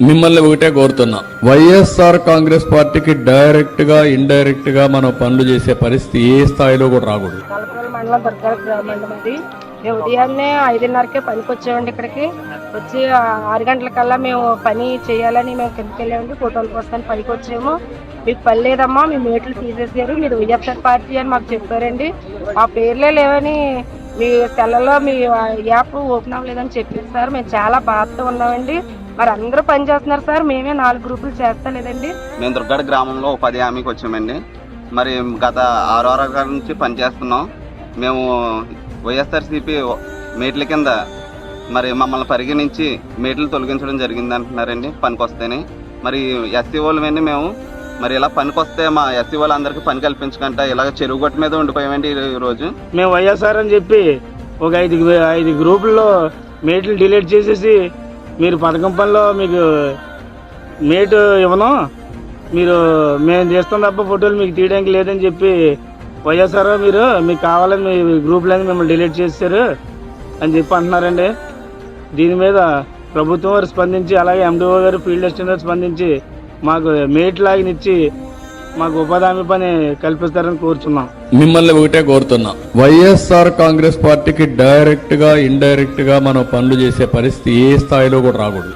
మిమ్మల్ని ఒకటే కోరుతున్నా, వైఎస్ఆర్ కాంగ్రెస్ పార్టీకి డైరెక్ట్ గా ఇండైరెక్ట్ గా మనం పనులు చేసే పరిస్థితి ఏ స్థాయిలో కూడా రాకూడదు. కలపల మండలం దుర్గాల మండలం అది. మేము ఉదయాన్నే 5:30కే పనికి వచ్చామండి. ఇక్కడికి వచ్చి 6 గంటలకల్లా మేము పని చేయాలని మేము కిందకి వెళ్ళామండి. ఫోటోల కోసం పనికి వచ్చాము. మీకు పని లేదమ్మా, మీ మేట్లు తీసేసారు, మీరు వైఎస్ఆర్ పార్టీ అని మాకు చెప్పారండి. ఆ పేర్లే లేవని మీ సెల్లలో మీ యాప్ ఓపెన్ అవ్వలేదని చెప్పారు సార్. మేము చాలా బాధతో ఉన్నామండి. మరి అందరూ పని చేస్తున్నారు సార్, మేమే 4 గ్రూపులు చేస్తా లేదండి. మేము దుర్గాడ గ్రామంలో ఉపాధి హామీకి వచ్చామండి. మరి గత 6 వారాల నుంచి పనిచేస్తున్నాం. మేము వైఎస్ఆర్సీపీ మేట్ల కింద మరి మమ్మల్ని పరిగణించి మేట్లు తొలగించడం జరిగింది అంటున్నారండి పనికి వస్తేనే. మరి ఎస్సీ వాళ్ళని మేము మరి ఇలా పనికి వస్తే మా ఎస్సీ వాళ్ళందరికీ పని కల్పించకుండా ఇలాగ చెరువు గట్టు మీద ఉండిపోయామండి. ఈరోజు మేము వైఎస్ఆర్ అని చెప్పి ఒక 5 గ్రూపుల్లో మేట్లు డిలీట్ చేసేసి, మీరు పథకం పనిలో మీకు మేటు ఇవ్వను, మీరు మేము చేస్తాం తప్ప ఫోటోలు మీకు తీయడానికి లేదని చెప్పి వైఎస్ఆర్ మీరు మీకు కావాలని మీ గ్రూప్లని మిమ్మల్ని డిలీట్ చేశారు అని చెప్పి అంటున్నారండి. దీని మీద ప్రభుత్వం వారు స్పందించి, అలాగే ఎండిఓ గారు ఫీల్డ్ అసిస్టెంట్ స్పందించి మాకు మేట్ లాగినిచ్చి మాకు ఉపాధి హామీ పని కల్పిస్తారని కోరుచున్నాం. మిమ్మల్ని ఒకటే కోరుతున్నా, వైఎస్ఆర్ కాంగ్రెస్ పార్టీకి డైరెక్ట్ గా ఇండైరెక్ట్ గా మనం పనులు చేసే పరిస్థితి ఏ స్థాయిలో కూడా రాకూడదు.